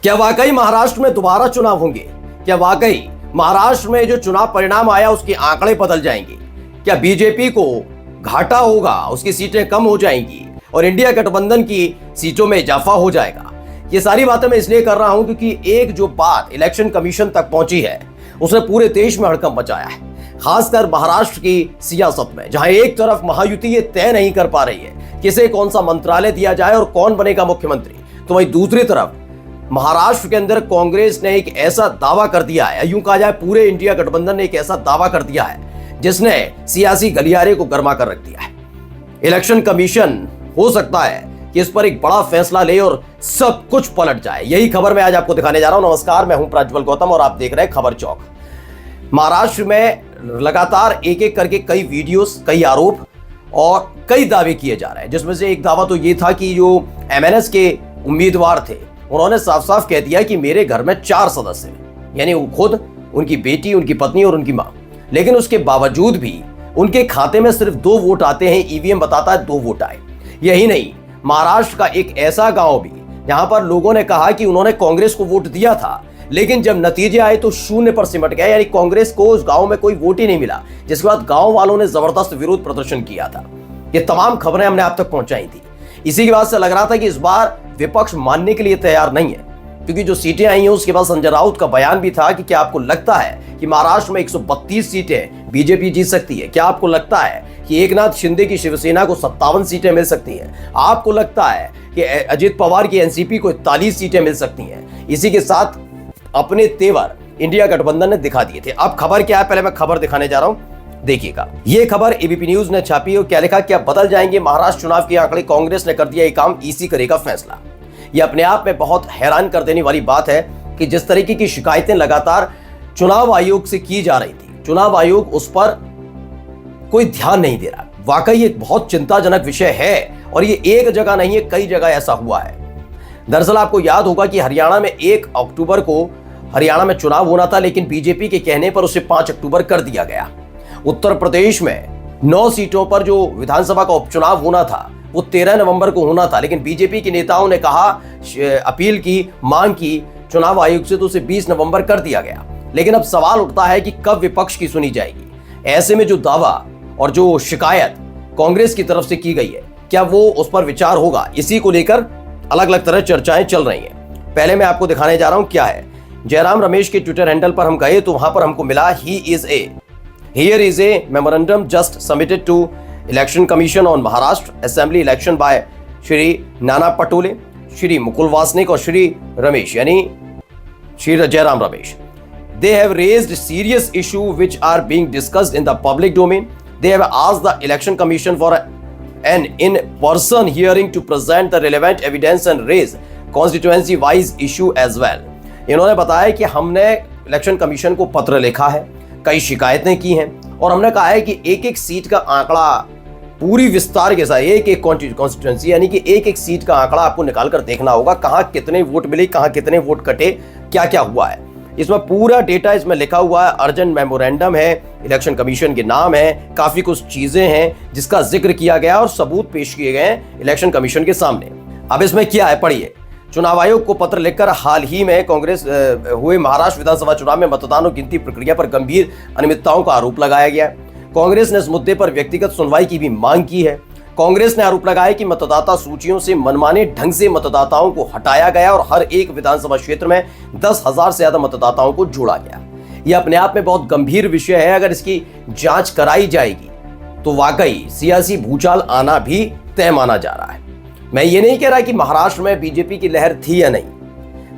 क्या वाकई महाराष्ट्र में दोबारा चुनाव होंगे? क्या वाकई महाराष्ट्र में जो चुनाव परिणाम आया उसके आंकड़े बदल जाएंगे? क्या बीजेपी को घाटा होगा, उसकी सीटें कम हो जाएंगी और इंडिया गठबंधन की सीटों में इजाफा हो जाएगा? ये सारी बातें मैं इसलिए कर रहा हूं क्योंकि एक जो बात इलेक्शन कमीशन तक पहुंची है उसने पूरे देश में हड़कंप मचाया है, खासकर महाराष्ट्र की सियासत में, जहां एक तरफ महायुति ये तय नहीं कर पा रही है किसे कौन सा मंत्रालय दिया जाए और कौन बनेगा मुख्यमंत्री, तो वहीं दूसरी तरफ महाराष्ट्र के अंदर कांग्रेस ने एक ऐसा दावा कर दिया है, यूं कहा जाए पूरे इंडिया गठबंधन ने एक ऐसा दावा कर दिया है जिसने सियासी गलियारे को गर्मा कर रख दिया है। इलेक्शन कमीशन हो सकता है कि इस पर एक बड़ा फैसला ले और सब कुछ पलट जाए। यही खबर मैं आज आपको दिखाने जा रहा हूं। नमस्कार, मैं हूं प्रज्वल गौतम और आप देख रहे हैं खबर चौक। महाराष्ट्र में लगातार एक एक करके कई वीडियोस, कई आरोप और कई दावे किए जा रहे हैं, जिसमें से एक दावा तो ये था कि जो एमएनएस के उम्मीदवार थे उन्होंने साफ साफ कह दिया कि मेरे घर में 4 सदस्य हैं, यानी वो खुद, उनकी बेटी, उनकी पत्नी और उनकी मां। लेकिन उसके बावजूद भी उनके खाते में सिर्फ 2 वोट आते हैं। ईवीएम बताता है 2 वोट आए। यही नहीं, महाराष्ट्र का एक ऐसा गांव भी जहां पर लोगों ने कहा कि उन्होंने कांग्रेस को वोट दिया था, लेकिन जब नतीजे आए तो 0 पर सिमट गया, यानी कांग्रेस को उस गांव में कोई वोट ही नहीं मिला, जिसके बाद गांव वालों ने जबरदस्त विरोध प्रदर्शन किया था। ये तमाम खबरें हमने आप तक पहुंचाई थी। इसी की बात से लग रहा था कि इस बार विपक्ष मानने के लिए तैयार नहीं है, क्योंकि जो सीटें आई हैं उसके बाद संजय राउत का बयान भी था कि क्या आपको लगता है कि महाराष्ट्र में 132 सीटें बीजेपी जीत सकती है? क्या आपको लगता है कि एकनाथ शिंदे की शिवसेना को 57 सीटें मिल सकती हैं? आपको लगता है कि अजित पवार की एनसीपी को 41 सीटें मिल सकती हैं? इसी के साथ अपने तेवर इंडिया गठबंधन ने दिखा दिए थे। अब खबर क्या है, पहले मैं खबर दिखाने जा रहा हूं, देखिएगा। ये खबर एबीपी न्यूज ने छापी और क्या लिखा, क्या बदल जाएंगे महाराष्ट्र चुनाव के आंकड़े, कांग्रेस ने कर दिया ये काम, ईसी करेगा फैसला। ये अपने आप में बहुत हैरान कर देने वाली बात है कि जिस तरीके की शिकायतें लगातार चुनाव आयोग से की जा रही थी, चुनाव आयोग उस पर कोई ध्यान नहीं दे रहा। वाकई एक बहुत चिंताजनक विषय है और ये एक जगह नहीं है, कई जगह ऐसा हुआ है। दरअसल आपको याद होगा कि हरियाणा में 1 अक्टूबर को हरियाणा में चुनाव होना था, लेकिन बीजेपी के कहने पर उसे 5 अक्टूबर कर दिया गया। उत्तर प्रदेश में 9 सीटों पर जो विधानसभा का उपचुनाव होना था वो 13 नवंबर को होना था, लेकिन बीजेपी के नेताओं ने कहा, अपील की, मांग की चुनाव आयोग से, तो उसे 20 नवंबर कर दिया गया। लेकिन अब सवाल उठता है कि कब विपक्ष की सुनी जाएगी? ऐसे में जो दावा और जो शिकायत कांग्रेस की तरफ से की गई है, क्या वो उस पर विचार होगा? इसी को लेकर अलग अलग तरह चर्चाएं चल रही हैं। पहले मैं आपको दिखाने जा रहा हूं क्या है। जयराम रमेश के ट्विटर हैंडल पर हम गए तो वहां पर हमको मिला, Here is a memorandum just submitted to Election Commission on Maharashtra Assembly election by Shri Nana Patole, Shri Mukul Wasnik और श्री रमेश, यानी Shri Jairam Ramesh. They have raised serious issues which are being discussed in the public domain. They have asked the Election Commission for an in-person hearing to present the relevant evidence and raise constituency-wise issue as well. इन्होंने बताया कि हमने election commission को पत्र लिखा है, कई शिकायतें की हैं और हमने कहा है कि एक एक सीट का आंकड़ा पूरी विस्तार के साथ, एक एक कॉन्स्टिट्यूएंसी यानी कि एक एक सीट का आंकड़ा आपको निकाल कर देखना होगा, कहां कितने वोट मिले, कहां कितने वोट कटे, क्या क्या हुआ है। इसमें पूरा डेटा इसमें लिखा हुआ है। अर्जेंट मेमोरेंडम है, इलेक्शन कमीशन के नाम है, काफी कुछ चीजें हैं जिसका जिक्र किया गया और सबूत पेश किए गए हैं इलेक्शन कमीशन के सामने। अब इसमें क्या है, पढ़िए। चुनाव आयोग को पत्र लिखकर हाल ही में कांग्रेस हुए महाराष्ट्र विधानसभा चुनाव में मतदान और गिनती प्रक्रिया पर गंभीर अनियमितताओं का आरोप लगाया गया। कांग्रेस ने इस मुद्दे पर व्यक्तिगत सुनवाई की भी मांग की है। कांग्रेस ने आरोप लगाया कि मतदाता सूचियों से मनमाने ढंग से मतदाताओं को हटाया गया और हर एक विधानसभा क्षेत्र में 10,000 से ज्यादा मतदाताओं को जोड़ा गया। यह अपने आप में बहुत गंभीर विषय है। अगर इसकी जांच कराई जाएगी तो वाकई सियासी भूचाल आना भी तय माना जा रहा है। मैं ये नहीं कह रहा कि महाराष्ट्र में बीजेपी की लहर थी या नहीं,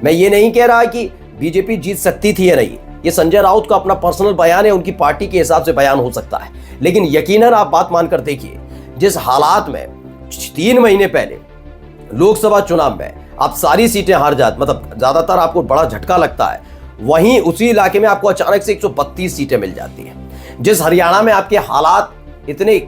मैं ये नहीं कह रहा कि बीजेपी जीत सकती थी या नहीं। ये संजय राउत का अपना पर्सनल बयान है, उनकी पार्टी के हिसाब से बयान हो सकता है, लेकिन यकीनन आप बात मानकर देखिए, जिस हालात में 3 महीने पहले लोकसभा चुनाव में आप सारी सीटें हार जाते, मतलब ज्यादातर आपको बड़ा झटका लगता है, वहीं उसी इलाके में आपको अचानक से 132 सीटें मिल जाती हैं। जिस हरियाणा में आपके हालात इतने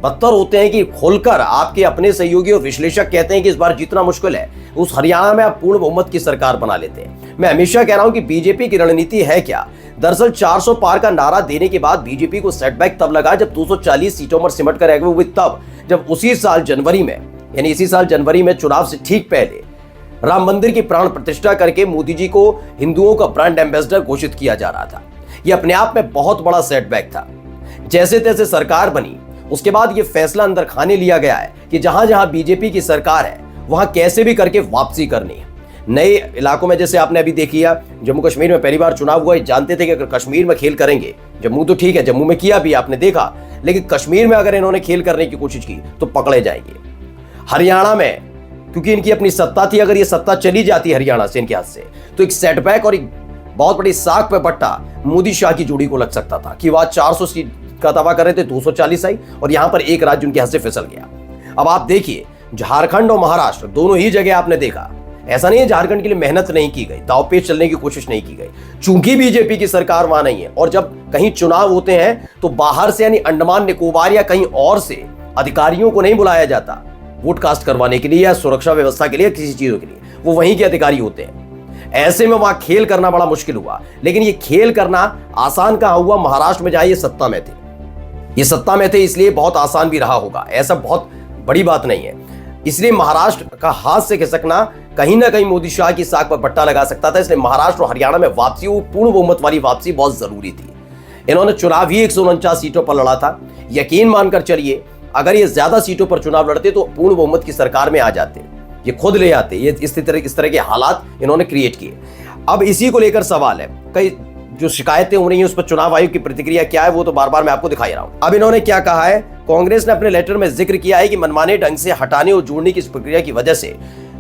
बदतर होते हैं कि खोलकर आपके अपने सहयोगी और विश्लेषक कहते हैं कि इस बार जीतना मुश्किल है, उस हरियाणा में आप पूर्ण बहुमत की सरकार बना लेते हैं। मैं हमेशा कह रहा हूं कि बीजेपी की रणनीति है क्या। दरअसल 400 पार का नारा देने के बाद बीजेपी को सेटबैक तब लगा जब 240 सीटों पर सिमट कर हुई, तब जब उसी साल जनवरी में, यानी इसी साल जनवरी में चुनाव से ठीक पहले राम मंदिर की प्राण प्रतिष्ठा करके मोदी जी को हिंदुओं का ब्रांड एम्बेसडर घोषित किया जा रहा था। यह अपने आप में बहुत बड़ा सेटबैक था। जैसे तैसे सरकार बनी, उसके बाद यह फैसला अंदर खाने लिया गया है कि जहां जहां बीजेपी की सरकार है वहां कैसे भी करके वापसी करनी है। नए इलाकों में जैसे आपने अभी देखी है, जम्मू कश्मीर में पहली बार चुनाव हुआ, जानते थे कि अगर कश्मीर में खेल करेंगे, जम्मू तो ठीक है, जम्मू में किया भी आपने देखा, लेकिन कश्मीर में अगर इन्होंने खेल करने की कोशिश की तो पकड़े जाएंगे। हरियाणा में क्योंकि इनकी अपनी सत्ता थी, अगर ये सत्ता चली जाती हरियाणा से इनके हाथ से तो एक सेटबैक और एक बहुत बड़ी साख पे पट्टा मोदी शाह की जोड़ी को लग सकता था कि वह 400 सीट का दावा कर रहे थे, 240 आई और यहां पर एक राज्य उनके हाथ से फिसल गया। अब आप देखिए, झारखंड और महाराष्ट्र दोनों ही जगह आपने देखा, ऐसा नहीं है झारखंड के लिए मेहनत नहीं की गई, दांवपेच चलने की कोशिश नहीं की गई, चूंकि बीजेपी की सरकार वहां नहीं है। और जब कहीं चुनाव होते हैं तो बाहर से यानी अंडमान निकोबार या कहीं और से अधिकारियों को नहीं बुलाया जाता वोट कास्ट करवाने के लिए या सुरक्षा व्यवस्था के लिए, किसी चीजों के लिए, वो वहीं के अधिकारी होते हैं। ऐसे में वहां खेल करना बड़ा मुश्किल हुआ। लेकिन ये खेल करना आसान कहां हुआ, महाराष्ट्र में जहां ये सत्ता में थे, ये सत्ता में थे, इसलिए बहुत आसान भी रहा होगा, ऐसा बहुत बड़ी बात नहीं है। इसलिए महाराष्ट्र का हाथ से खिसकना कहीं ना कहीं मोदी शाह की साख पर पट्टा लगा सकता था। इसलिए महाराष्ट्र और हरियाणा में वापसी, वो पूर्ण बहुमत वाली वापसी बहुत जरूरी थी। इन्होंने चुनाव ही 149 सीटों पर लड़ा था। यकीन मानकर चलिए, अगर ये ज्यादा सीटों पर चुनाव लड़ते तो पूर्ण बहुमत की सरकार में आ जाते, ये खुद ले आते। ये इस तरह के हालात इन्होंने क्रिएट किए। अब इसी को लेकर सवाल है, कई जो शिकायतें हो रही हैं उस पर चुनाव आयोग की प्रतिक्रिया क्या है, वो तो बार बार मैं आपको दिखा रहा हूं। अब इन्होंने क्या कहा है, कांग्रेस ने अपने लेटर में जिक्र किया है कि मनमाने ढंग से हटाने और जोड़ने की इस प्रक्रिया की वजह से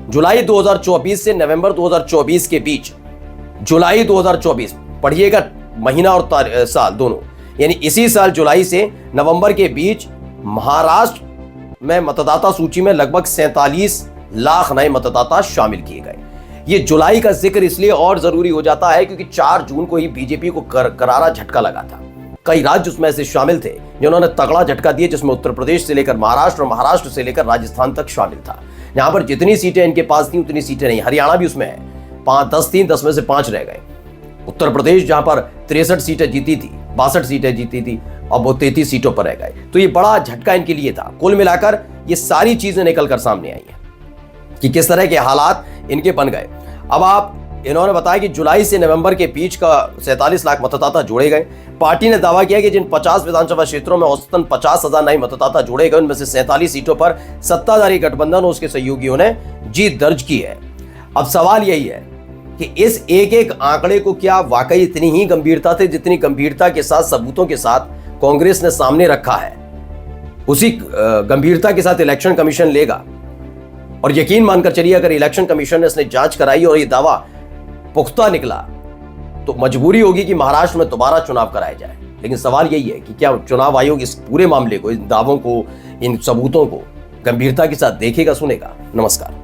जुलाई 2024 से नवंबर 2024 के बीच, जुलाई 2024 पढ़िएगा, महीना और साल दोनों, यानी इसी साल जुलाई से नवंबर के बीच महाराष्ट्र में मतदाता सूची में लगभग 47 लाख नए मतदाता शामिल किए गए। ये जुलाई का जिक्र इसलिए और जरूरी हो जाता है क्योंकि 4 जून को ही बीजेपी को करारा झटका लगा था। कई राज्य उसमें ऐसे शामिल थे जिन्होंने तगड़ा झटका दिया, जिसमें उत्तर प्रदेश से लेकर महाराष्ट्र और महाराष्ट्र से लेकर राजस्थान तक शामिल था। यहां पर जितनी सीटें इनके पास थी उतनी सीटें नहीं। हरियाणा भी उसमें है, 10 थी, 10 में से 5 रह गए। उत्तर प्रदेश जहां पर 63 सीटें जीती थी, 62 सीटें जीती थी, अब वो 33 सीटों पर रह गए। तो ये बड़ा झटका इनके लिए था। कुल मिलाकर ये सारी चीजें निकल कर सामने आई हैं कि किस तरह के हालात इनके बन गए। अब आप, इन्होंने बताया कि जुलाई से नवंबर के बीच का 47 लाख मतदाता जोड़े गए। पार्टी ने दावा किया कि जिन 50 विधानसभा क्षेत्रों में औसतन 50,000 नए मतदाता जोड़े गए, उनमें से 47 सीटों पर सत्ताधारी गठबंधन और उसके सहयोगियों ने जीत दर्ज की है। अब सवाल यही है कि इस एक एक आंकड़े को क्या वाकई इतनी ही गंभीरता थी जितनी गंभीरता के साथ, सबूतों के साथ कांग्रेस ने सामने रखा है, उसी गंभीरता के साथ इलेक्शन कमीशन लेगा? और यकीन मानकर चलिए, अगर इलेक्शन कमीशन ने इसने जांच कराई और ये दावा पुख्ता निकला तो मजबूरी होगी कि महाराष्ट्र में दोबारा चुनाव कराया जाए। लेकिन सवाल यही है कि क्या चुनाव आयोग इस पूरे मामले को, इन दावों को, इन सबूतों को गंभीरता के साथ देखेगा, सुनेगा? नमस्कार।